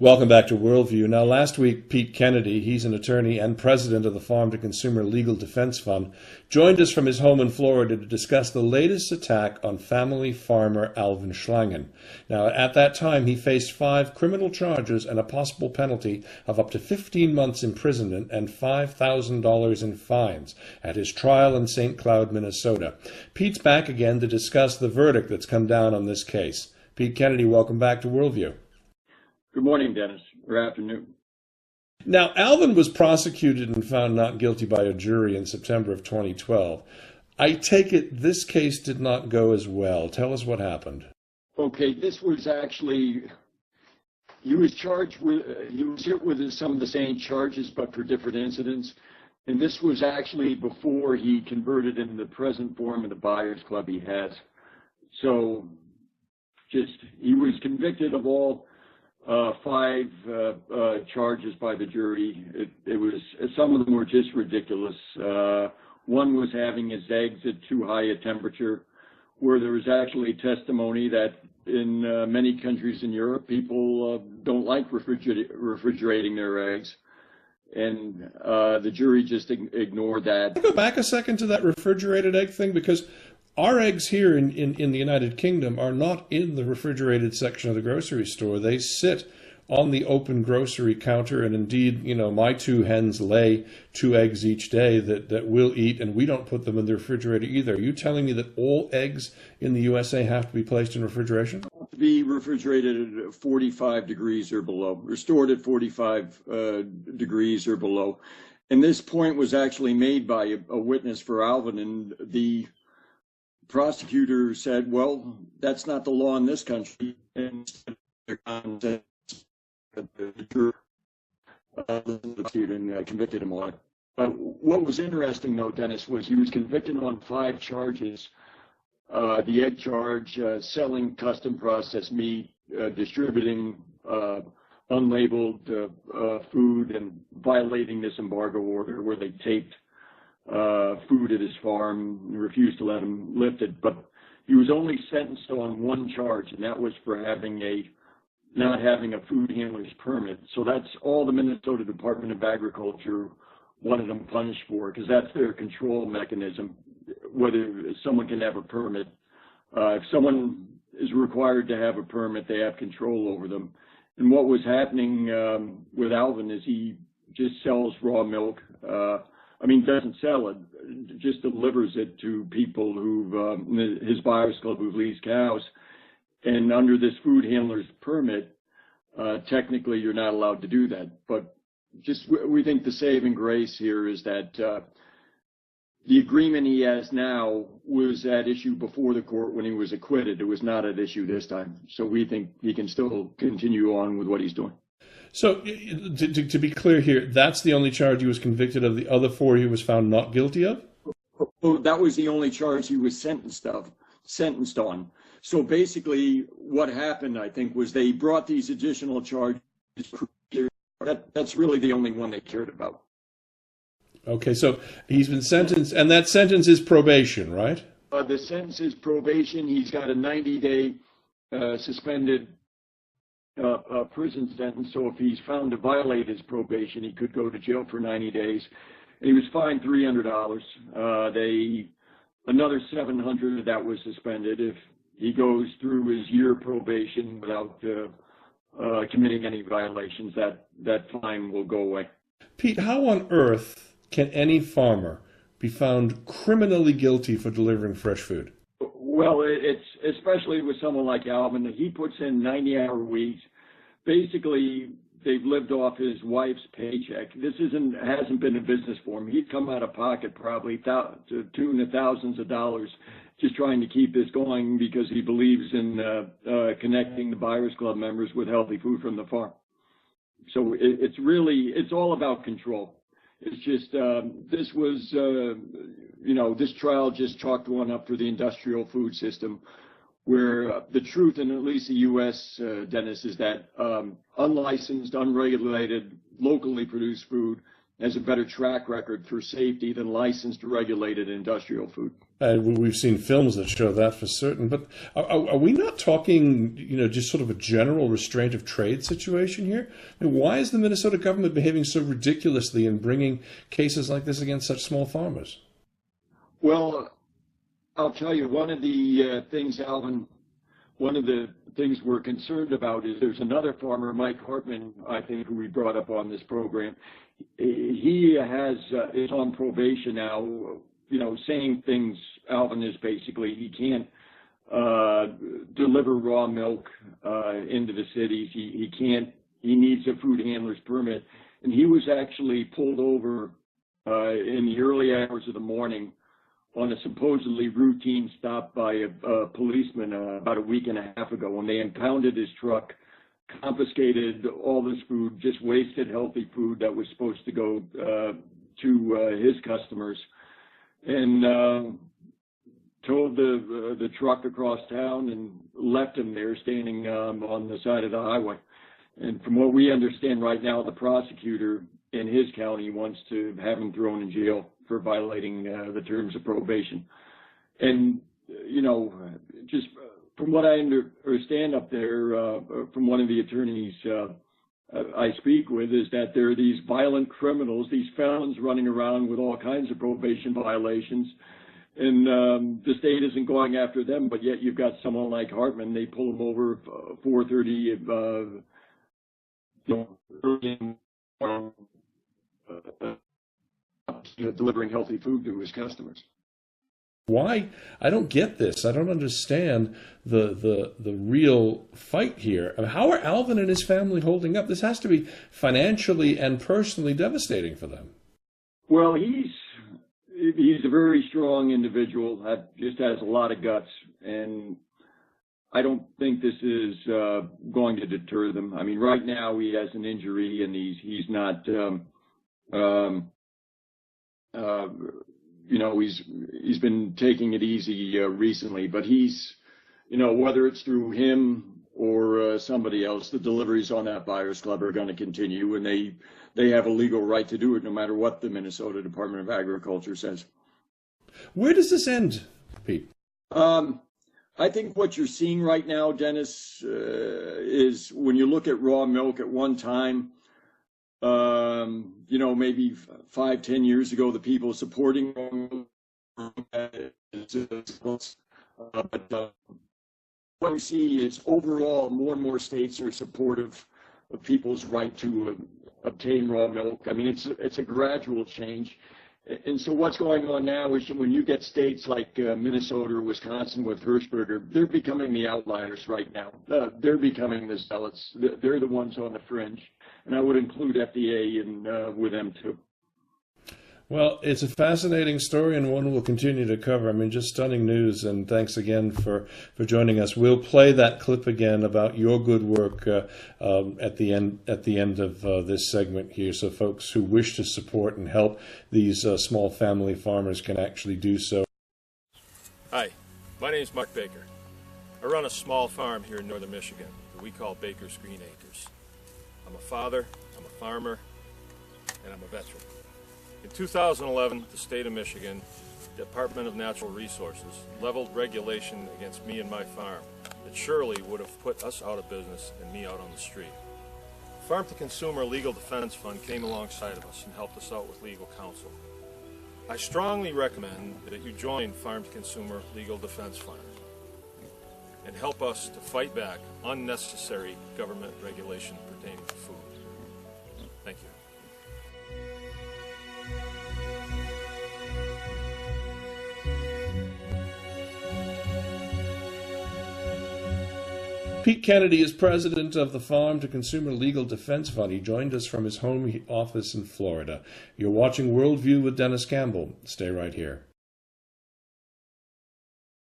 Welcome back to Worldview. Now, last week, Pete Kennedy, he's an attorney and president of the Farm to Consumer Legal Defense Fund, joined us from his home in Florida to discuss the latest attack on family farmer Alvin Schlangen. Now, at that time, he faced 5 criminal charges and a possible penalty of up to 15 months imprisonment and $5,000 in fines at his trial in St. Cloud, Minnesota. Pete's back again to discuss the verdict that's come down on this case. Pete Kennedy, welcome back to Worldview. Good morning, Dennis, or afternoon. Now, Alvin was prosecuted and found not guilty by a jury in September of 2012. I take it this case did not go as well. Tell us what happened. Okay, this was actually, he was hit with some of the same charges, but for different incidents. And this was actually before he converted into the present form of the Buyers Club he has. So, he was convicted of all 5 charges by the jury. It was, some of them were just ridiculous. One was having his eggs at too high a temperature, where there was actually testimony that in many countries in Europe, people don't like refrigerating their eggs. And the jury just ignored that. Can I go back a second to that refrigerated egg thing? Because our eggs here in the United Kingdom are not in the refrigerated section of the grocery store. They sit on the open grocery counter, and indeed, you know, my 2 hens lay 2 eggs each day that we'll eat, and we don't put them in the refrigerator either. Are you telling me that all eggs in the USA have to be placed in refrigeration? To be refrigerated at 45 degrees or below, or stored at 45 degrees or below. And this point was actually made by a witness for Alvin, and the prosecutor said, well, that's not the law in this country. And the juror convicted him on it. But what was interesting, though, Dennis, was he was convicted on 5 charges. The egg charge, selling custom processed meat, distributing unlabeled food, and violating this embargo order where they taped food at his farm and refused to let him lift it. But he was only sentenced on 1 charge, and that was for not having a food handler's permit. So that's all the Minnesota Department of Agriculture wanted him punished for, because that's their control mechanism, whether someone can have a permit. If someone is required to have a permit, they have control over them. And what was happening with Alvin is he just sells raw milk. Doesn't sell it, just delivers it to people his Buyers Club who lease cows. And under this food handler's permit, technically you're not allowed to do that. But we think the saving grace here is that the agreement he has now was at issue before the court when he was acquitted. It was not at issue this time. So we think he can still continue on with what he's doing. So, to be clear here, that's the only charge he was convicted of. The other 4 he was found not guilty of? Well, that was the only charge he was sentenced on. So basically what happened, I think, was they brought these additional charges. That's really the only one they cared about. Okay, so he's been sentenced, and that sentence is probation, right? The sentence is probation. He's got a 90-day suspended prison sentence, so if he's found to violate his probation, he could go to jail for 90 days. And he was fined $300. Another $700 of that was suspended. If he goes through his year probation without committing any violations, that fine will go away. Pete, how on earth can any farmer be found criminally guilty for delivering fresh food? Well, it's especially with someone like Alvin. He puts in 90-hour weeks. Basically, they've lived off his wife's paycheck. This hasn't been a business for him. He'd come out of pocket probably to the tune of thousands of dollars just trying to keep this going because he believes in connecting the Buyers Club members with healthy food from the farm. So it's all about control. It's just this trial just chalked one up for the industrial food system, where the truth in at least the U.S., Dennis, is that unlicensed, unregulated, locally produced food has a better track record for safety than licensed, regulated industrial food. We've seen films that show that for certain. But are we not talking, just sort of a general restraint of trade situation here? I mean, why is the Minnesota government behaving so ridiculously in bringing cases like this against such small farmers? Well, I'll tell you, one of the things, Alvin, one of the things we're concerned about is there's another farmer, Mike Hartman, I think, who we brought up on this program. He is on probation now. Saying things, Alvin, is basically he can't deliver raw milk into the cities. He needs a food handler's permit. And he was actually pulled over in the early hours of the morning on a supposedly routine stop by a policeman about a week and a half ago, when they impounded his truck, confiscated all this food, just wasted healthy food that was supposed to go to his customers, and towed the truck across town and left him there standing on the side of the highway. And from what we understand right now, the prosecutor in his county wants to have him thrown in jail for violating the terms of probation. And, just from what I understand up there, from one of the attorneys I speak with, is that there are these violent criminals, these felons running around with all kinds of probation violations, and the state isn't going after them, but yet you've got someone like Hartman. They pull him over 4:30, delivering healthy food to his customers. Why? I don't get this. I don't understand the real fight here. I mean, how are Alvin and his family holding up? This has to be financially and personally devastating for them. Well, he's a very strong individual, just has a lot of guts, and I don't think this is going to deter them. I mean, right now he has an injury, and he's not he's been taking it easy recently, but he's, whether it's through him or somebody else, the deliveries on that Buyers Club are going to continue, and they have a legal right to do it no matter what the Minnesota Department of Agriculture says. Where does this end, Pete? I think what you're seeing right now, Dennis, is when you look at raw milk at one time, maybe 5-10 years ago, the people supporting but what we see is overall more and more states are supportive of people's right to obtain raw milk. I mean, it's a gradual change. And so what's going on now is when you get states like Minnesota or Wisconsin with Hirschberger, they're becoming the outliers right now. They're becoming the zealots. They're the ones on the fringe. And I would include FDA with them too. Well, it's a fascinating story and one we'll continue to cover. I mean, just stunning news, and thanks again for joining us. We'll play that clip again about your good work at the end of this segment here, so folks who wish to support and help these small family farmers can actually do so. Hi, my name is Mark Baker. I run a small farm here in northern Michigan that we call Baker's Green Acres. I'm a father, I'm a farmer, and I'm a veteran. In 2011, the state of Michigan, Department of Natural Resources, leveled regulation against me and my farm that surely would have put us out of business and me out on the street. Farm to Consumer Legal Defense Fund came alongside of us and helped us out with legal counsel. I strongly recommend that you join Farm to Consumer Legal Defense Fund and help us to fight back unnecessary government regulation pertaining to food. Thank you. Pete Kennedy is president of the Farm to Consumer Legal Defense Fund. He joined us from his home office in Florida. You're watching Worldview with Dennis Campbell. Stay right here.